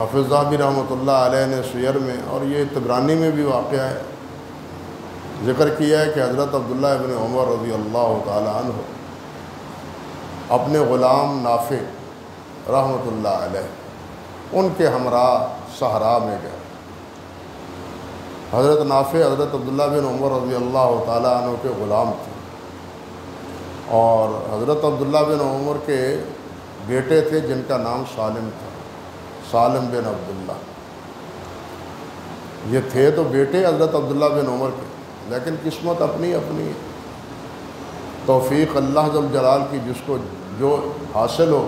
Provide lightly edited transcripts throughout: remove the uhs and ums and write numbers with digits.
حافظ ذہبی رحمۃ اللہ علیہ نے سیر میں، اور یہ طبرانی میں بھی واقعہ ہے، ذکر کیا ہے کہ حضرت عبداللہ ابن عمر رضی اللہ تعالی عنہ اپنے غلام نافع رحمۃ اللہ علیہ ان کے ہمراہ صحرا میں گئے۔ حضرت نافع حضرت عبداللہ بن عمر رضی اللہ تعالی عنہ کے غلام تھے، اور حضرت عبداللہ بن عمر کے بیٹے تھے جن کا نام سالم تھا، سالم بن عبداللہ۔ یہ تھے تو بیٹے حضرت عبداللہ بن عمر کے، لیکن قسمت اپنی اپنی، توفیق اللہ ذو الجلال کی، جس کو جو حاصل ہو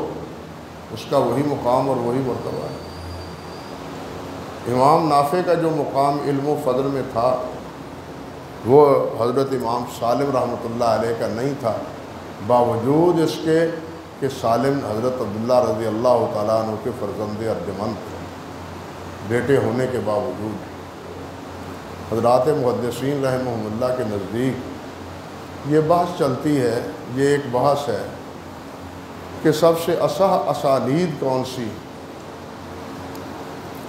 اس کا وہی مقام اور وہی مرتبہ ہے۔ امام نافع کا جو مقام علم و فضل میں تھا وہ حضرت امام سالم رحمۃ اللہ علیہ کا نہیں تھا، باوجود اس کے کہ سالم حضرت عبداللہ رضی اللہ تعالیٰ عنہ کے فرزند ارجمند تھے، بیٹے ہونے کے باوجود۔ حضرات محدثین رحمہم اللہ کے نزدیک یہ بحث چلتی ہے، یہ ایک بحث ہے کہ سب سے اصح اسانید کون سی؟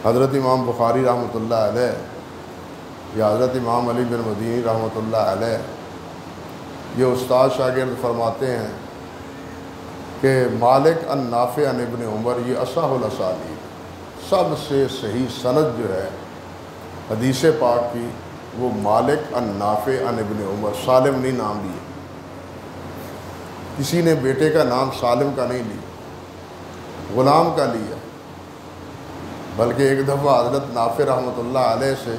حضرت امام بخاری رحمۃ اللہ علیہ یا حضرت امام علی بن مدینی رحمۃ اللہ علیہ؟ یہ استاد شاگرد فرماتے ہیں کہ مالک عن نافع عن ابن عمر یہ اصح الاسانید، سب سے صحیح سند جو ہے حدیث پاک کی وہ مالک عن نافع عن ابن عمر، سالم نہیں نام لیے، کسی نے بیٹے کا نام سالم کا نہیں لیا، غلام کا لیا۔ بلکہ ایک دفعہ حضرت نافع رحمۃ اللہ علیہ سے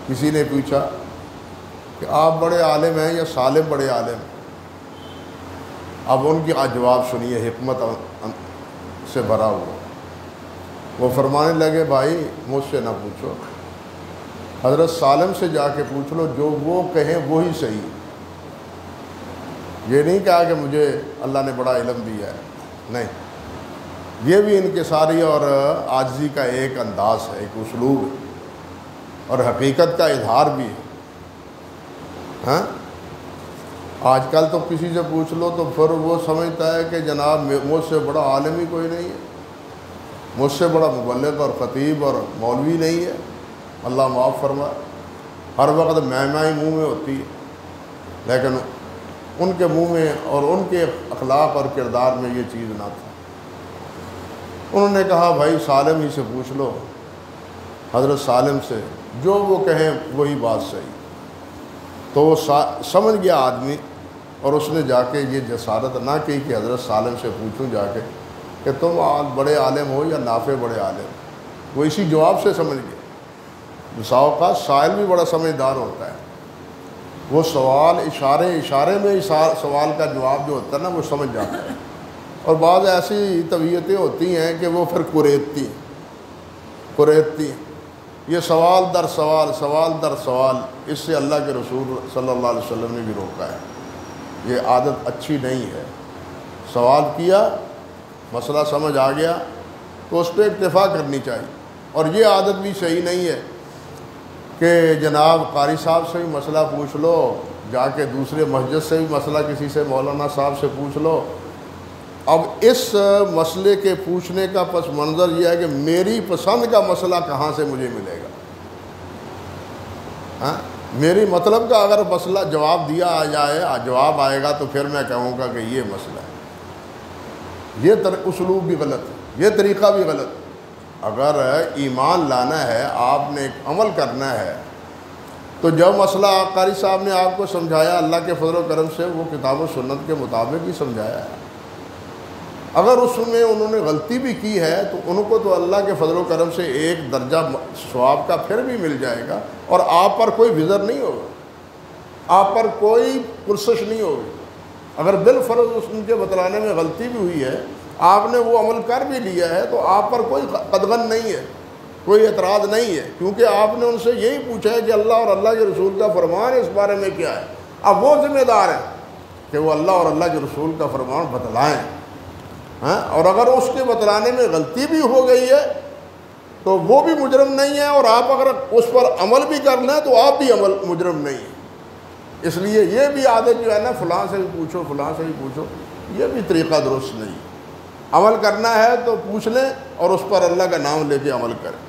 کسی نے پوچھا کہ آپ بڑے عالم ہیں یا سالم بڑے عالم ہیں؟ اب ان کی جواب سنیے، حکمت سے بھرا ہوا۔ وہ فرمانے لگے بھائی مجھ سے نہ پوچھو، حضرت سالم سے جا کے پوچھ لو، جو وہ کہیں وہی صحیح۔ یہ نہیں کہا کہ مجھے اللہ نے بڑا علم دیا ہے، نہیں، یہ بھی انکساری اور عاجزی کا ایک انداز ہے، ایک اسلوب ہے، اور حقیقت کا اظہار بھی ہے۔ ہاں، آج کل تو کسی سے پوچھ لو تو پھر وہ سمجھتا ہے کہ جناب مجھ سے بڑا عالم ہی کوئی نہیں ہے، مجھ سے بڑا مبلغ اور خطیب اور مولوی نہیں ہے، اللہ معاف فرمائے۔ ہر وقت میں ہی منہ میں ہوتی ہے، لیکن ان کے منہ میں اور ان کے اخلاق اور کردار میں یہ چیز نہ تھا۔ انہوں نے کہا بھائی سالم ہی سے پوچھ لو، حضرت سالم سے، جو وہ کہیں وہی بات صحیح۔ تو وہ سمجھ گیا آدمی، اور اس نے جا کے یہ جسارت نہ کی کہ حضرت سالم سے پوچھوں جا کے کہ تم بڑے عالم ہو یا نافع بڑے عالم، وہ اسی جواب سے سمجھ گیا۔ بسا اوقات سائل بھی بڑا سمجھدار ہوتا ہے، وہ سوال اشارے میں سوال کا جواب جو ہوتا ہے نا وہ سمجھ جاتا ہے، اور بعض ایسی طبیعتیں ہوتی ہیں کہ وہ پھر قریدتی ہیں، یہ سوال در سوال، سوال در سوال، اس سے اللہ کے رسول صلی اللہ علیہ وسلم نے بھی روکا ہے۔ یہ عادت اچھی نہیں ہے۔ سوال کیا، مسئلہ سمجھ آ گیا تو اس پہ اکتفا کرنی چاہیے، اور یہ عادت بھی صحیح نہیں ہے کہ جناب قاری صاحب سے بھی مسئلہ پوچھ لو، جا کے دوسرے مسجد سے بھی مسئلہ کسی سے مولانا صاحب سے پوچھ لو۔ اب اس مسئلے کے پوچھنے کا پس منظر یہ ہے کہ میری پسند کا مسئلہ کہاں سے مجھے ملے گا؟ ہاں، میری مطلب کا اگر مسئلہ جواب دیا جائے، جواب آئے گا تو پھر میں کہوں گا کہ یہ مسئلہ ہے۔ یہ اسلوب بھی غلط ہے، یہ طریقہ بھی غلط ہے۔ اگر ایمان لانا ہے، آپ نے ایک عمل کرنا ہے، تو جو مسئلہ قاری صاحب نے آپ کو سمجھایا اللہ کے فضل و کرم سے، وہ کتاب و سنت کے مطابق ہی سمجھایا ہے۔ اگر اس میں انہوں نے غلطی بھی کی ہے تو ان کو تو اللہ کے فضل و کرم سے ایک درجہ ثواب کا پھر بھی مل جائے گا، اور آپ پر کوئی وزر نہیں ہوگا، آپ پر کوئی پرسش نہیں ہوگی۔ اگر بالفرض ان کے بتلانے میں غلطی بھی ہوئی ہے، آپ نے وہ عمل کر بھی لیا ہے، تو آپ پر کوئی قدغن نہیں ہے، کوئی اعتراض نہیں ہے، کیونکہ آپ نے ان سے یہی پوچھا ہے کہ اللہ اور اللہ کے رسول کا فرمان اس بارے میں کیا ہے۔ اب وہ ذمہ دار ہیں کہ وہ اللہ اور اللہ کے رسول کا فرمان بتلائیں، ہاں، اور اگر اس کے بتلانے میں غلطی بھی ہو گئی ہے تو وہ بھی مجرم نہیں ہے، اور آپ اگر اس پر عمل بھی کر لیں تو آپ بھی مجرم نہیں ہیں۔ اس لیے یہ بھی عادت جو ہے نا، فلاں سے بھی پوچھو، فلاں سے بھی پوچھو، یہ بھی طریقہ درست نہیں۔ عمل کرنا ہے تو پوچھ لیں اور اس پر اللہ کا نام لے کے عمل کریں۔